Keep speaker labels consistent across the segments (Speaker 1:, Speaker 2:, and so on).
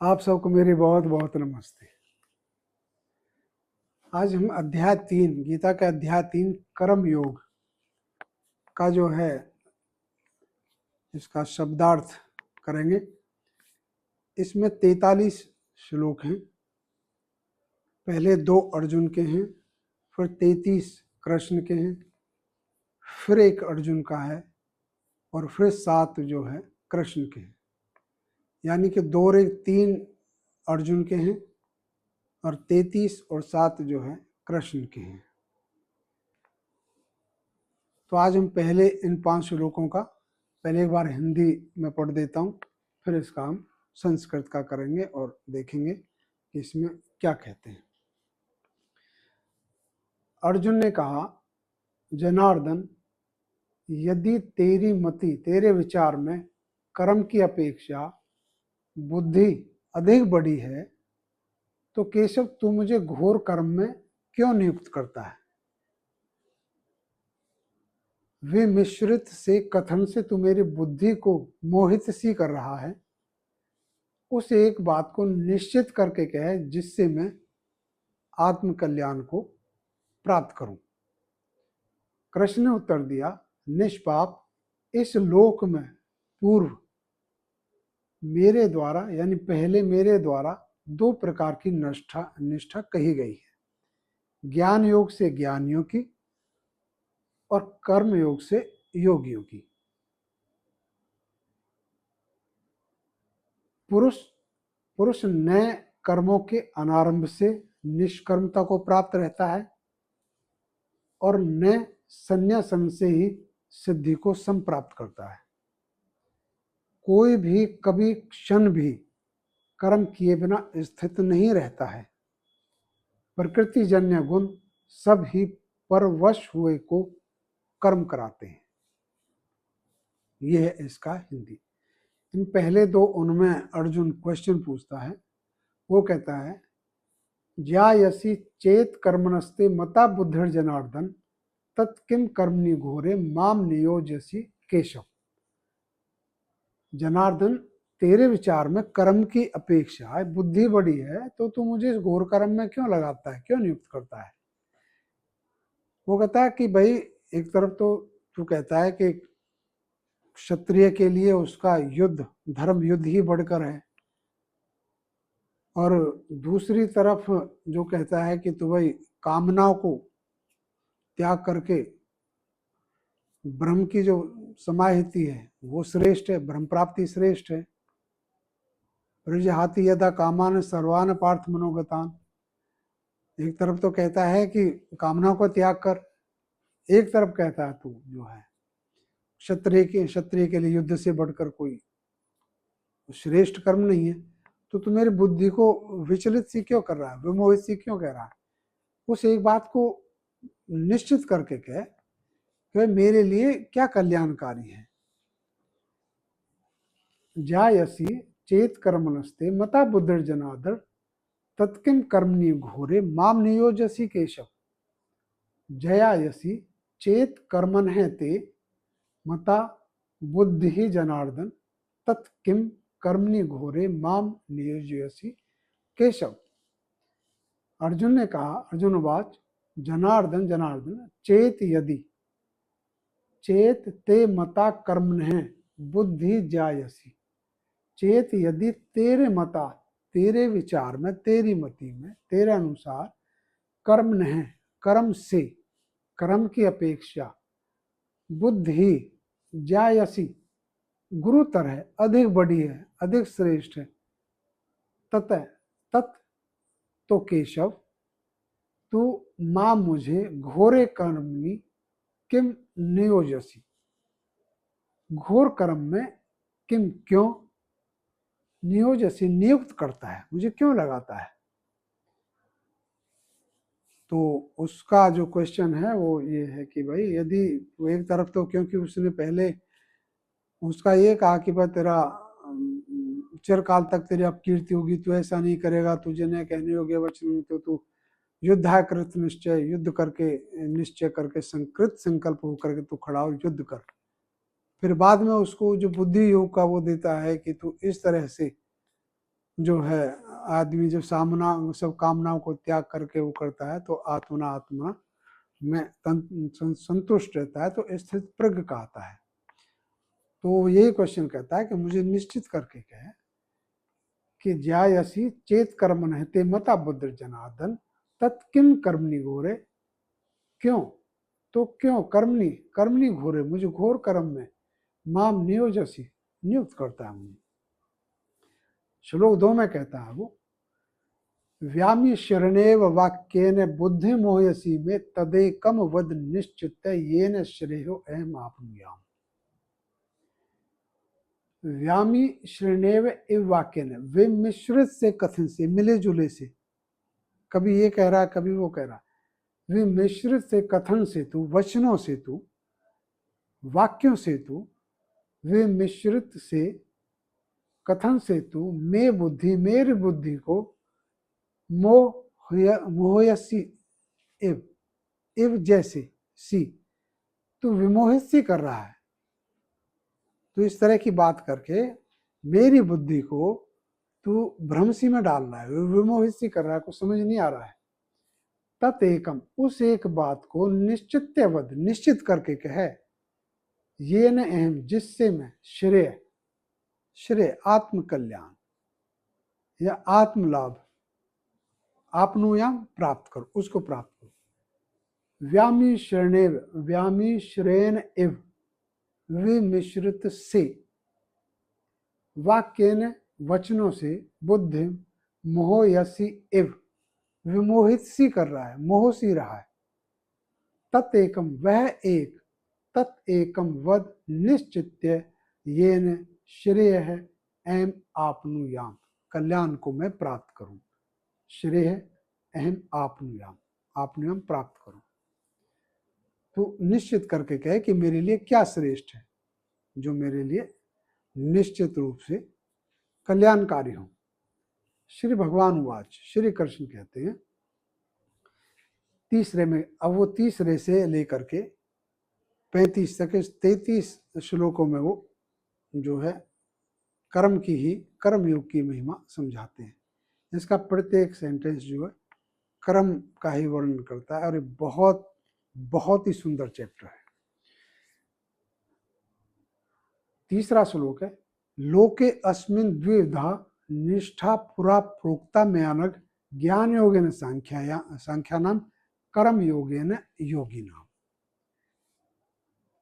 Speaker 1: आप सबको मेरी बहुत बहुत नमस्ते। आज हम अध्याय 3 गीता का अध्याय 3 कर्म योग का जो है इसका शब्दार्थ करेंगे। इसमें 43 श्लोक हैं। पहले 2 अर्जुन के हैं, फिर 33 कृष्ण के हैं, फिर 1 अर्जुन का है और फिर 7 जो है कृष्ण के हैं। यानी कि 2 और 3 अर्जुन के हैं और 33 और 7 जो है कृष्ण के हैं। तो आज हम पहले इन 5 श्लोकों का पहले एक बार हिंदी में पढ़ देता हूँ, फिर इसका हम संस्कृत का करेंगे और देखेंगे कि इसमें क्या कहते हैं। अर्जुन ने कहा, जनार्दन, यदि तेरी मति, तेरे विचार में कर्म की अपेक्षा बुद्धि अधिक बड़ी है तो केशव तू मुझे घोर कर्म में क्यों नियुक्त करता है। वे मिश्रित से कथन से तू मेरी बुद्धि को मोहित सी कर रहा है। उस एक बात को निश्चित करके कहे जिससे मैं आत्म कल्याण को प्राप्त करूं। कृष्ण ने उत्तर दिया, निष्पाप, इस लोक में पूर्व मेरे द्वारा यानी पहले मेरे द्वारा 2 प्रकार की निष्ठा कही गई है। ज्ञान योग से ज्ञानियों की और कर्म योग से योगियों की। पुरुष नए कर्मों के अनारंभ से निष्कर्मता को प्राप्त रहता है और नए संन्यासन से ही सिद्धि को संप्राप्त करता है। कोई भी कभी क्षण भी कर्म किए बिना स्थित नहीं रहता है। प्रकृति जन्य गुण सब ही परवश हुए को कर्म कराते हैं। यह है इसका हिंदी। इन पहले 2 उनमें अर्जुन क्वेश्चन पूछता है। वो कहता है, ज्यायसी चेत कर्मणस्ते मता बुद्धिर जनार्दन तत्किम कर्मणि घोरे माम नियोजसी केशव। जनार्दन, तेरे विचार में कर्म की अपेक्षा बुद्धि बड़ी है तो तू मुझे इस घोर कर्म में क्यों लगाता है, क्यों नियुक्त करता है। वो कहता है कि भाई एक तरफ तो तू कहता है कि क्षत्रिय के लिए उसका युद्ध, धर्म युद्ध ही बढ़कर है, और दूसरी तरफ जो कहता है कि तू भाई कामनाओं को त्याग करके ब्रह्म की जो समाहिति है वो श्रेष्ठ है, ब्रह्म प्राप्ति श्रेष्ठ है। हाथी यदा कामान सर्वान पार्थ मनोगतान। एक तरफ तो कहता है कि कामनाओं को त्याग कर, एक तरफ कहता है तू जो है क्षत्रिय के लिए युद्ध से बढ़कर कोई श्रेष्ठ कर्म नहीं है। तो तू मेरी बुद्धि को विचलित सी क्यों कर रहा है, विमोहित सी क्यों कह रहा है। उस एक बात को निश्चित करके कह कि मेरे लिए क्या कल्याणकारी है। जायसी चेत कर्मणस्ते मता बुद्धिर जनार्दन तत्किम कर्मणि घोरे माम नियोजसी केशव। जयायसी चेत कर्मन है ते मता बुद्धि जनार्दन तत्किम कर्मणि घोरे माम नियोजसी केशव। अर्जुन ने कहा, अर्जुनवाच, जनार्दन जनार्दन, चेत यदि, चेत ते मता कर्मन है बुद्धि जायसी। चेत यदि तेरे मता, तेरे विचार में, तेरी मति में, तेरे अनुसार कर्म नहीं, कर्म से, कर्म की अपेक्षा बुद्धि जायसी गुरुतर है, अधिक बड़ी है, अधिक श्रेष्ठ है। तत तत् तो केशव, तू मां मुझे घोरे कर्मणि किम नियोजसी। घोर कर्म में किम क्यों, नियोजसी नियुक्त करता है, मुझे क्यों लगाता है। तो उसका जो क्वेश्चन है वो ये है कि भाई यदि वो एक तरफ तो क्योंकि उसने पहले उसका ये कहा कि भाई तेरा चिरकाल तक तेरी अपकीर्ति होगी, तू ऐसा नहीं करेगा, तुझे न कहने योग्य वचन, तो तू युद्धाकृत निश्चय, युद्ध करके निश्चय करके संकृत संकल्प होकर के तू खड़ा हो, युद्ध कर। फिर बाद में उसको जो बुद्धि योग का वो देता है कि तू इस तरह से जो है आदमी जब सामना सब कामनाओं को त्याग करके वो करता है तो आत्मना आत्मा में संतुष्ट रहता है, तो स्थित प्रज्ञ कहता है। तो यही क्वेश्चन कहता है कि मुझे निश्चित करके कहे कि ज्यायसी चेत कर्मन है ते मता बुद्ध जनार्दन तत्किम कर्मणि घोरे, क्यों, तो क्यों कर्मणि कर्मणि घोरे, मुझे घोर कर्म में माम नियोजसी नियुक्त करता है मुझे। श्लोक 2 में कहता है वो व्यामी शरणेव वाक्येन बुद्धि मोहयसी में तदेकम वद निश्चित येन श्रेयो अहम आपनुयाम। व्यामी श्रेणेव इव वाक्येन, वे मिश्रित से कथन से, मिले जुले से, कभी ये कह रहा है कभी वो कह रहा है, वे मिश्रित से कथन से तू, वचनों से तू, वाक्यों से तू, वे मिश्रित से कथन से तू मैं बुद्धि, मेरी बुद्धि को मोहयसी इव, इव जैसे सी, तू विमोहित सी कर रहा है। तो इस तरह की बात करके मेरी बुद्धि को तू भ्रमसी में डाल रहा है, विमोहित सी कर रहा है, कुछ समझ नहीं आ रहा है। तत् एकम, उस एक बात को निश्चित्यवद, निश्चित करके कहे, ये न अहम, जिससे मैं श्रेय, श्रेय आत्म कल्याण या आत्म लाभ आपनुयाम प्राप्त करो, उसको प्राप्त करो। व्यामी शरणेव, व्यामी श्रेण इव, विमिश्रित से, वाक्य ने वचनों से, बुद्धि मोहयसी इव, विमोहित सी कर रहा है, मोह सी रहा है। तत् एकम, वह एक, तत् एकम वद निश्चित्य येन श्रेय है एम आपनुयाम, कल्याण को मैं प्राप्त करूं। श्रेय अहम आपनुयाम, आपनुयाम प्राप्त करूं। तो निश्चित करके कहे कि मेरे लिए क्या श्रेष्ठ है, जो मेरे लिए निश्चित रूप से कल्याणकारी हो। श्री भगवान उवाच, श्री कृष्ण कहते हैं तीसरे में, अब वो तीसरे से लेकर के 35 तक, 33 श्लोकों में वो जो है कर्म की ही, कर्म योग की महिमा समझाते हैं। इसका प्रत्येक सेंटेंस जो है कर्म का ही वर्णन करता है और ये बहुत बहुत ही सुंदर चैप्टर है। तीसरा श्लोक है लोके अस्मिन् द्विविधा निष्ठा पुरा प्रोक्ता मयानघ ज्ञान योगेन सांख्यानाम कर्म योगेन योगिनाम।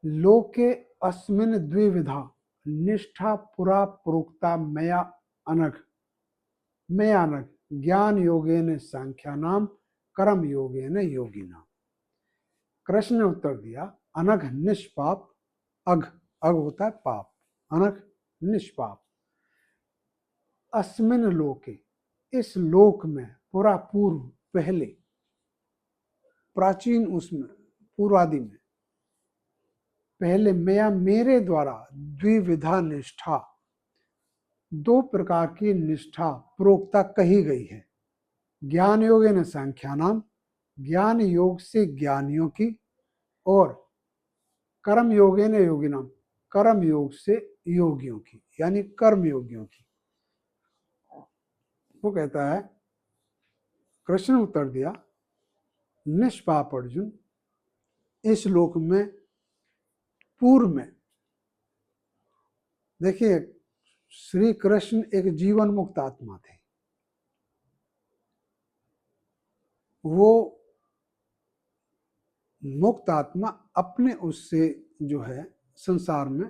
Speaker 1: लोके अस्मिन् द्विविधा निष्ठा पुरा प्रोक्ता मया अनघ, मयानघ ज्ञान योगेन सांख्यानाम कर्म योगेन योगिनाम। कृष्ण ने उत्तर दिया अनघ निष्पाप, अघ, अघ होता है पाप, अनघ निष्पाप, अस्मिन लोके, इस लोक में, पुरा पूर्व, पहले, प्राचीन, उसमें पूर्वादि में, पहले, मया मेरे द्वारा, द्विविधा निष्ठा, दो प्रकार की निष्ठा प्रोक्ता कही गई है। ज्ञान योगेन सांख्यानाम, ज्ञान योग से ज्ञानियों की, और कर्म योगेन योगिनाम, कर्म योग से योगियों की, यानी कर्म योगियों की। वो कहता है, कृष्ण ने उत्तर दिया निष्पाप अर्जुन, इस लोक में पूर्व में, देखिए श्री कृष्ण एक जीवन मुक्त आत्मा थे। वो मुक्त आत्मा अपने उससे जो है संसार में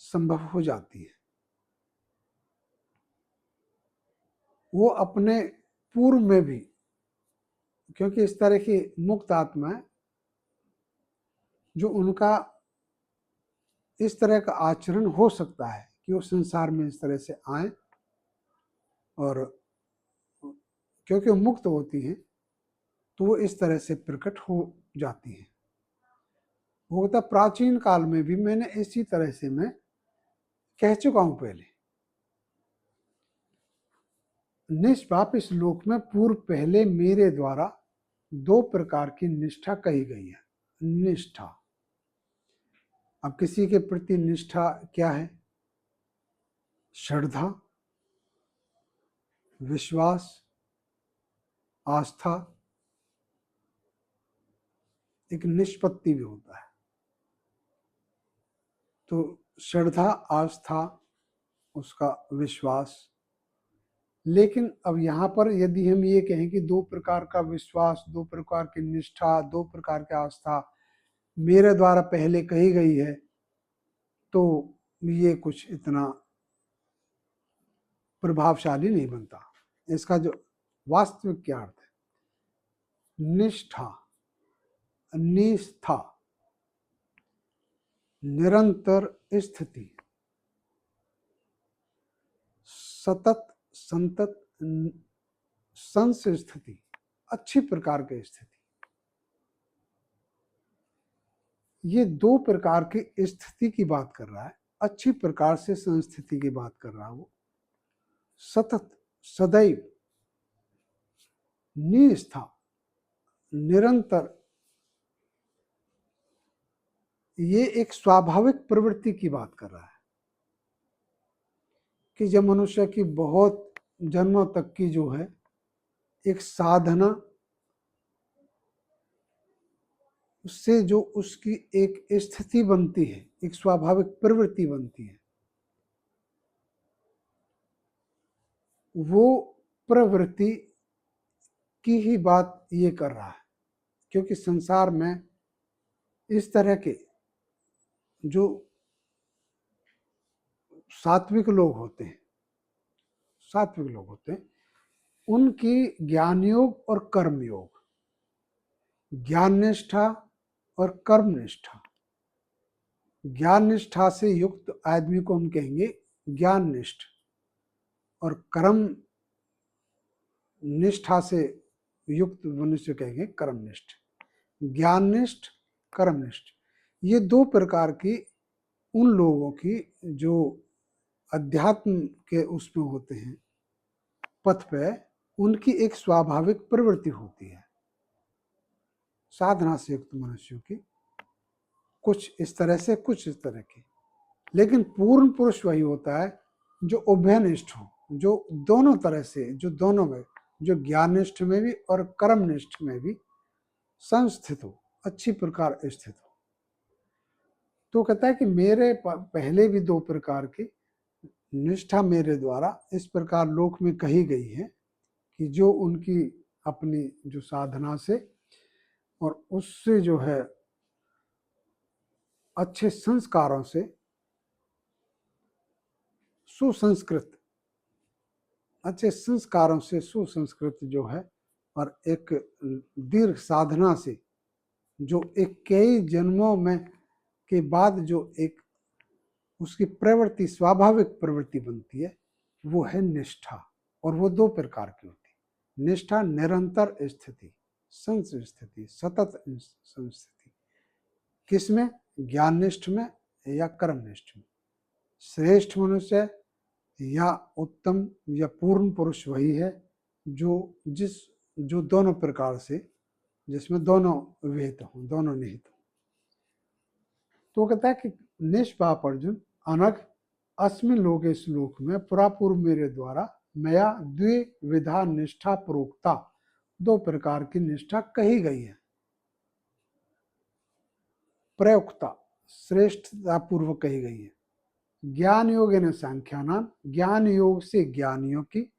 Speaker 1: संभव हो जाती है। वो अपने पूर्व में भी, क्योंकि इस तरह की मुक्त आत्मा है जो उनका इस तरह का आचरण हो सकता है कि वो संसार में इस तरह से आए, और क्योंकि वो मुक्त होती हैं तो वो इस तरह से प्रकट हो जाती हैं। वो कहता प्राचीन काल में भी मैंने इसी तरह से मैं कह चुका हूं पहले। निष्पाप, इस लोक में पूर्व पहले मेरे द्वारा दो प्रकार की निष्ठा कही गई है। निष्ठा, अब किसी के प्रति निष्ठा क्या है? श्रद्धा, विश्वास, आस्था, एक निष्पत्ति भी होता है। तो श्रद्धा, आस्था, उसका विश्वास। लेकिन अब यहाँ पर यदि हम ये कहें कि दो प्रकार का विश्वास, दो प्रकार की निष्ठा, दो प्रकार की आस्था मेरे द्वारा पहले कही गई है, तो ये कुछ इतना प्रभावशाली नहीं बनता। इसका जो वास्तविक क्या अर्थ है? निष्ठा, निष्ठा, निरंतर स्थिति, सतत, संतत, संस स्थिति, अच्छी प्रकार की स्थिति। ये दो प्रकार की स्थिति की बात कर रहा है, अच्छी प्रकार से संस्थिति की बात कर रहा है वो। सतत, सदैव, निष्ठा, निरंतर, ये एक स्वाभाविक प्रवृत्ति की बात कर रहा है कि जब मनुष्य की बहुत जन्मों तक की जो है एक साधना, उससे जो उसकी एक स्थिति बनती है, एक स्वाभाविक प्रवृत्ति बनती है, वो प्रवृत्ति की ही बात ये कर रहा है। क्योंकि संसार में इस तरह के जो सात्विक लोग होते हैं, सात्विक लोग होते हैं, उनकी ज्ञान योग और कर्म योग, ज्ञान निष्ठा और कर्म निष्ठा, ज्ञान निष्ठा से युक्त आदमी को हम कहेंगे ज्ञान निष्ठ, और कर्म निष्ठा से युक्त मनुष्य कहेंगे कर्मनिष्ठ। ज्ञाननिष्ठ, कर्मनिष्ठ, ये दो प्रकार की उन लोगों की जो अध्यात्म के उसमें होते हैं पथ पे, उनकी एक स्वाभाविक प्रवृत्ति होती है साधना से युक्त मनुष्यों की, कुछ इस तरह से, कुछ इस तरह की। लेकिन पूर्ण पुरुष वही होता है जो उभयनिष्ठ हो, जो दोनों तरह से, जो दोनों में, जो ज्ञाननिष्ठ में भी और कर्मनिष्ठ में भी संस्थित हो, अच्छी प्रकार स्थित हो। तो कहता है कि मेरे पहले भी दो प्रकार की निष्ठा मेरे द्वारा इस प्रकार लोक में कही गई है कि जो उनकी अपनी जो साधना से और उससे जो है अच्छे संस्कारों से सुसंस्कृत, अच्छे संस्कारों से सुसंस्कृत जो है, और एक दीर्घ साधना से जो एक कई जन्मों में के बाद जो एक उसकी प्रवृत्ति, स्वाभाविक प्रवृत्ति बनती है, वो है निष्ठा। और वो दो प्रकार की होती है। निष्ठा निरंतर स्थिति, संस स्थिति, सतत संस्थिति। किसमें? ज्ञाननिष्ठ में या कर्मनिष्ठ में। श्रेष्ठ मनुष्य या उत्तम या पूर्ण पुरुष वही है जो दोनों प्रकार से, जिसमें दोनों विहित हों, दोनों निहित हों। तो कहता है कि निष्पाप अर्जुन अनग अस्मिन लोके श्लोक में पुरापूर्व मेरे द्वारा मया द्विविधा निष्ठा प्रोक्ता, दो प्रकार की निष्ठा कही गई है। प्रयुक्ता, श्रेष्ठता पूर्वक कही गई है। ज्ञान योग न सांख्यानाम, ज्ञान योग से ज्ञानियों की,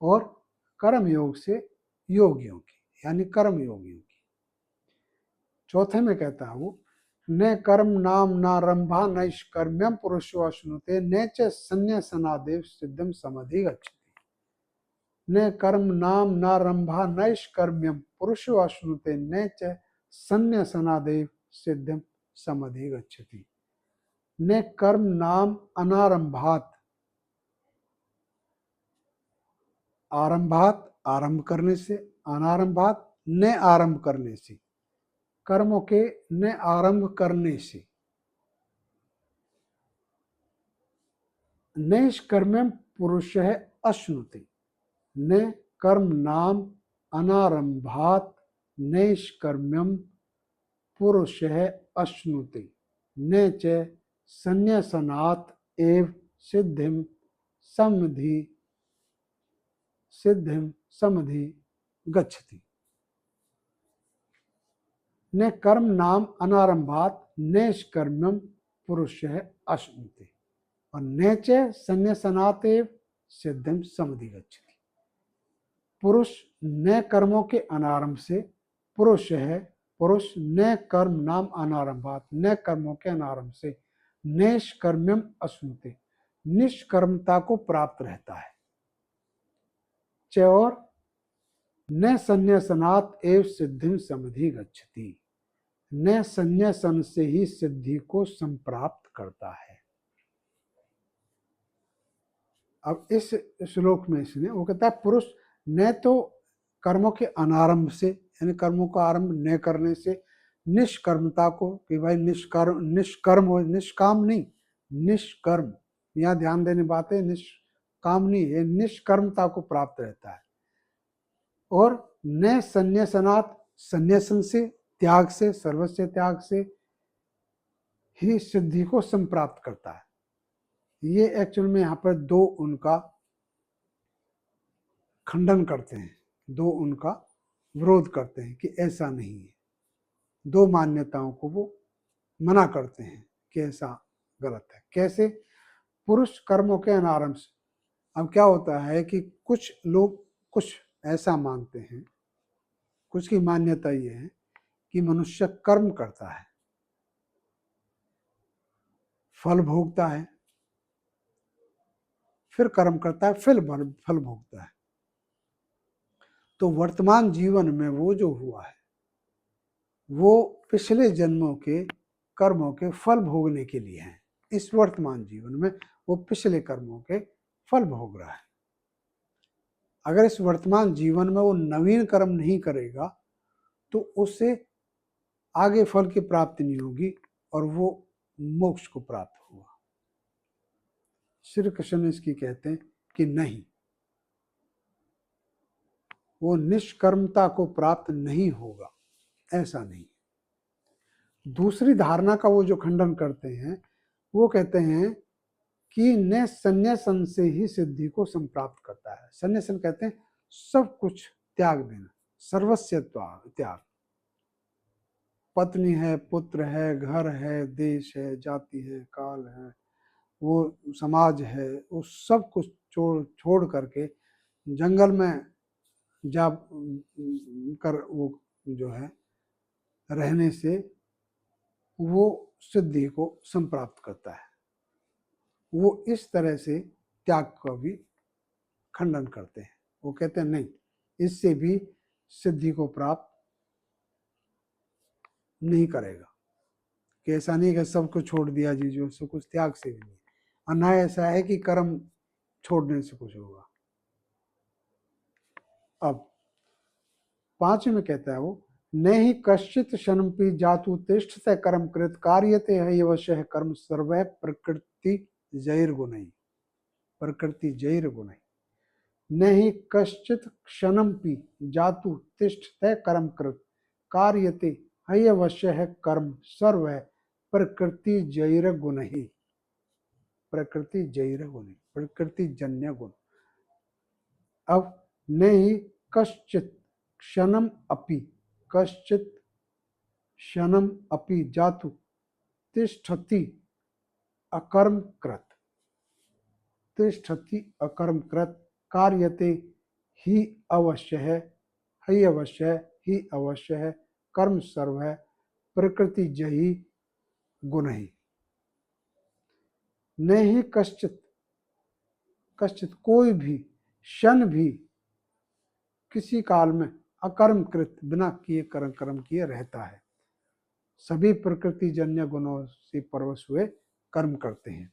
Speaker 1: और कर्म योग से योगियों की, यानी कर्म योगियों की। चौथे में कहता है वो, न कर्म नाम नारंभा नैष्कर्म्यम पुरुषो अश्नुते न च संन्यासनादेव सिद्धम समधि गच्छति। न कर्म नाम नारंभा नैष्कर्म्यम पुरुषो अश्नुते न च संन्यासनादेव सिद्धम समधि गच्छति। न कर्म नाम अनारंभात, आरंभात आरंभ करने से, अनारंभात न आरंभ करने से, कर्मों के न आरंभ करने से, नैष्कर्म्यम पुरुष है अश्नुते, न कर्म नाम अनारंभात नैष्कर्म्यम पुरुष है अश्नुते न च संन्यासनात् एव सिद्धिम समधि सिद्धिम समधि गच्छति। न कर्म नाम अनारंभात नैष्कर्म्यम पुरुषः अश्नुते और न च संन्यासनातेव सिद्धिम समधि गच्छति। पुरुष न कर्मों के अनारंभ से पुरुष है, पुरुष न कर्म नाम अनारंभात, न कर्मों के अनारंभ से नैष्कर्म्यम अश्नुते, निष्कर्मता को प्राप्त रहता है। च और न संन्यासनात् एव सिद्धिम समधि गच्छति, न संन्यासन से ही सिद्धि को संप्राप्त करता है। अब इस श्लोक में इसने वो कहता है पुरुष न तो कर्मों के अनारंभ से यानी कर्मों का आरंभ न करने से निष्कर्मता को कि भाई निष्कर्म हो, निष्काम नहीं निष्कर्म, यहाँ ध्यान देने बात है, निष्काम नहीं है, निष्कर्मता को प्राप्त रहता है। और न संन्यासनात्, संन्यासन से त्याग से, सर्वस्व त्याग से ही सिद्धि को संप्राप्त करता है। ये एक्चुअल में यहाँ पर दो उनका खंडन करते हैं, दो उनका विरोध करते हैं कि ऐसा नहीं है। दो मान्यताओं को वो मना करते हैं कि ऐसा गलत है। कैसे? पुरुष कर्मों के अनारंभ से। अब क्या होता है कि कुछ लोग कुछ ऐसा मानते हैं, कुछ की मान्यता ये है कि मनुष्य कर्म करता है, फल भोगता है, फिर कर्म करता है, फिर फल भोगता है। तो वर्तमान जीवन में वो जो हुआ है वो पिछले जन्मों के कर्मों के फल भोगने के लिए है। इस वर्तमान जीवन में वो पिछले कर्मों के फल भोग रहा है। अगर इस वर्तमान जीवन में वो नवीन कर्म नहीं करेगा तो उससे आगे फल की प्राप्ति नहीं होगी और वो मोक्ष को प्राप्त होगा। श्री कृष्ण इसकी कहते हैं कि नहीं, वो निष्कर्मता को प्राप्त नहीं होगा, ऐसा नहीं। दूसरी धारणा का वो जो खंडन करते हैं वो कहते हैं कि न संन्यासन से ही सिद्धि को संप्राप्त करता है। संन्यासन कहते हैं सब कुछ त्याग देना, सर्वस्व त्याग। पत्नी है, पुत्र है, घर है, देश है, जाति है, काल है, वो समाज है, वो सब कुछ छोड़ करके जंगल में जा कर वो जो है रहने से वो सिद्धि को संप्राप्त करता है। वो इस तरह से त्याग का भी खंडन करते हैं। वो कहते हैं नहीं, इससे भी सिद्धि को प्राप्त नहीं करेगा। कि ऐसा नहीं कि सबको छोड़ दिया जी, जो सब कुछ त्याग से भी नहीं, और ना ऐसा है कि कर्म छोड़ने से कुछ होगा। अब पांचवें में कहता है वो न ही कश्चित शनपि जातु तिष्ठते कर्म कृत कार्यते है अवश्य कर्म सर्वै प्रकृति जैर्गुणै, प्रकृति जैर्गुणै। न ही कश्चित क्षणमपि जातु तिष्ठते कर्म कृत कार्यते है अवश्य कर्म सर्वै प्रकृति जैर्गुणै, प्रकृति जैर्गुणै, प्रकृति जन्य गुण। अब न ही कश्चित क्षणम अपि, कश्चित क्षणम अपि जातु तिष्ठति अकर्म कृत, तिष्ठति अकर्म कृत कार्यते ही अवश्य है ही अवश्य है कर्म सर्व है प्रकृति जही गुण ही। न ही कश्चित, कश्चित कोई भी, क्षण भी, किसी काल में अकर्मकृत बिना किए कर्म किए रहता है। सभी प्रकृति जन्य गुणों से परवश हुए कर्म करते हैं।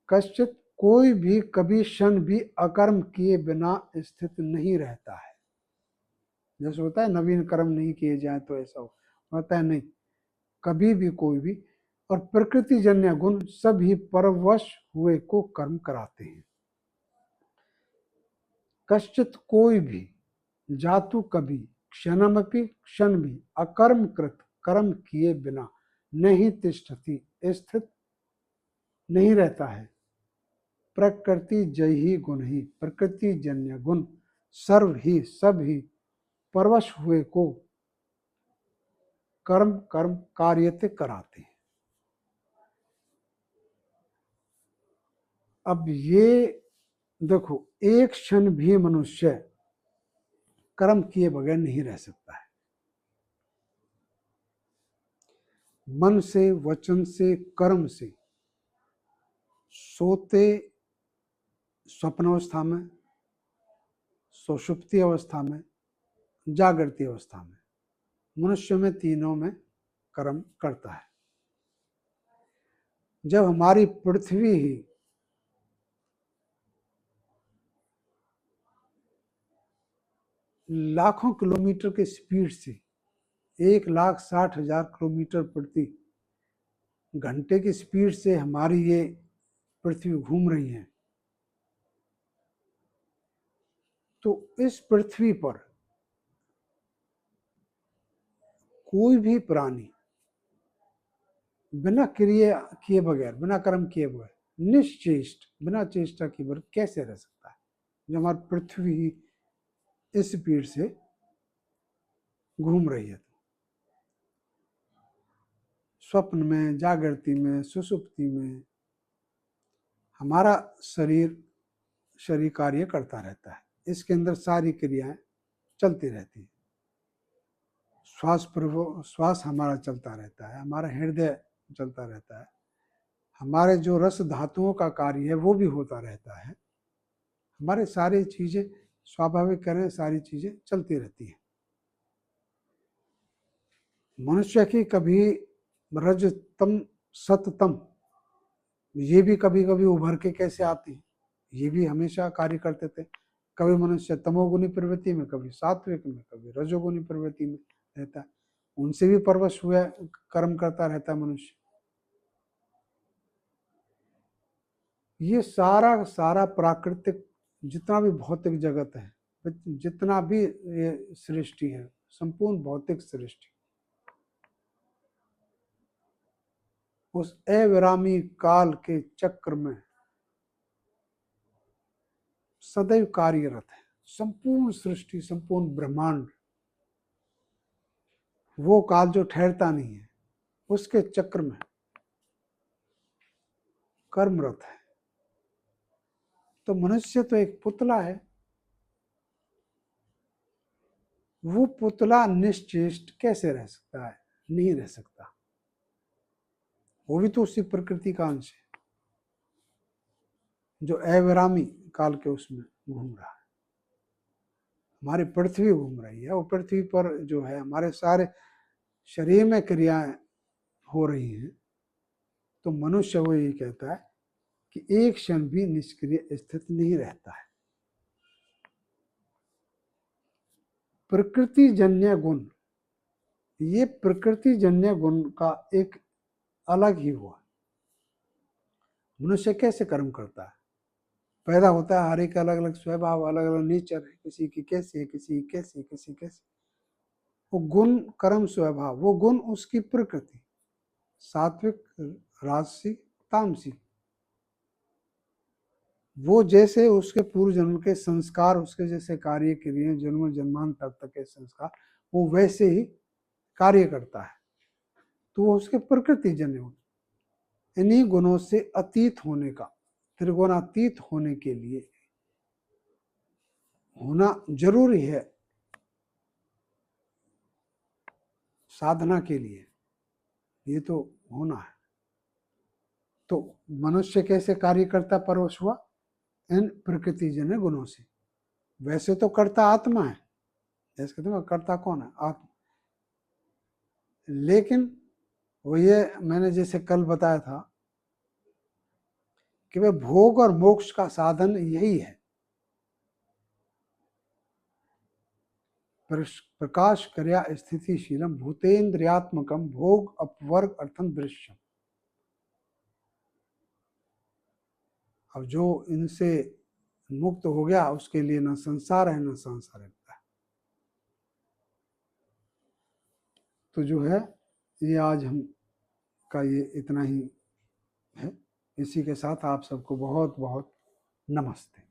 Speaker 1: कश्चित कोई भी कभी क्षण भी अकर्म किए बिना स्थित नहीं रहता है। जैसे होता है नवीन कर्म नहीं किए जाए तो ऐसा होता है, नहीं, कभी भी कोई भी। और प्रकृति जन्य गुण सभी परवश हुए को कर्म कराते हैं। कश्चित कोई भी, जातु कभी, क्षणमपि क्षण भी अकर्मकृत कर्म किए बिना नहीं तिष्ठति स्थित नहीं रहता है। प्रकृति जय ही गुण ही, प्रकृति जन्य गुण सर्व ही सब ही परवश हुए को कर्म कर्म कार्यते कराते हैं। अब ये देखो, एक क्षण भी मनुष्य कर्म किए बगैर नहीं रह सकता है। मन से, वचन से, कर्म से, सोते स्वप्नावस्था में, सुषुप्ति अवस्था में, जागृति अवस्था में, मनुष्य में तीनों में कर्म करता है। जब हमारी पृथ्वी ही लाखों किलोमीटर के स्पीड से 1,60,000 किलोमीटर प्रति घंटे की स्पीड से हमारी ये पृथ्वी घूम रही है, तो इस पृथ्वी पर कोई भी प्राणी बिना क्रिया किए बगैर, बिना कर्म किए बगैर, निश्चेष्ट, बिना चेष्टा किए बगैर कैसे रह सकता है, जब हमारी पृथ्वी ही इस स्पीड से घूम रही है। स्वप्न में, जागृति में, सुसुप्ति में हमारा शरीर कार्य करता रहता है। इसके अंदर सारी क्रियाएं चलती रहती हैं। श्वास हमारा चलता रहता है, हमारा हृदय चलता रहता है, हमारे जो रस धातुओं का कार्य है वो भी होता रहता है। हमारे सारी चीजें स्वाभाविक करें, सारी चीजें चलती रहती हैं। मनुष्य की कभी रजतम सततम ये भी कभी कभी उभर के कैसे आती है, ये भी हमेशा कार्य करते थे। कभी मनुष्य तमोगुनी प्रवृत्ति में, कभी सात्विक में, कभी रजोगुनी प्रवृत्ति में रहता है। उनसे भी परवश हुआ कर्म करता रहता है मनुष्य। ये सारा सारा प्राकृतिक जितना भी भौतिक जगत है, जितना भी ये सृष्टि है, संपूर्ण भौतिक सृष्टि उस अविरामी काल के चक्र में सदैव कार्यरत है। संपूर्ण सृष्टि, संपूर्ण ब्रह्मांड, वो काल जो ठहरता नहीं है, उसके चक्र में कर्मरत है। तो मनुष्य तो एक पुतला है। वो पुतला निश्चेष्ट कैसे रह सकता है? नहीं रह सकता। वो भी तो उसी प्रकृति का अंश है जो अविरामी काल के उसमें घूम रहा है। हमारी पृथ्वी घूम रही है, वो पृथ्वी पर जो है हमारे सारे शरीर में क्रियाएं हो रही हैं। तो मनुष्य वो यही कहता है कि एक क्षण भी निष्क्रिय स्थित नहीं रहता है। प्रकृति जन्य गुण, ये प्रकृति जन्य गुण का एक अलग ही हुआ। मनुष्य कैसे कर्म करता है? पैदा होता है, हर एक अलग अलग स्वभाव, अलग अलग नेचर है, किसी की कैसी है, किसी की कैसी, किसी कैसी। वो गुण, कर्म, स्वभाव, वो गुण उसकी प्रकृति, सात्विक, राजसी, तामसी, वो जैसे उसके पूर्व जन्म के संस्कार, उसके जैसे कार्य क्रिया, जन्म जन्मांतर तक के संस्कार, वो वैसे ही कार्य करता है। तो वो उसके प्रकृति जन्य हो। इन्हीं गुणों से अतीत होने का, त्रिगुणातीत होने के लिए होना जरूरी है साधना के लिए। ये तो होना है। तो मनुष्य कैसे कार्य करता परवश हुआ? इन प्रकृति जन्य गुणों से। वैसे तो कर्ता आत्मा है, जैसे कहते हैं कर्ता कौन है? आत्मा। लेकिन वो ये मैंने जैसे कल बताया था कि वह भोग और मोक्ष का साधन यही है। प्रकाश कर्या स्थितिशीलम भूतेन्द्रियात्मकम भोग अपवर्ग अर्थम दृश्यम। अब जो इनसे मुक्त हो गया उसके लिए न संसार है न सांसारिकता है। तो जो है ये आज हम का ये इतना ही है। इसी के साथ आप सबको बहुत बहुत नमस्ते।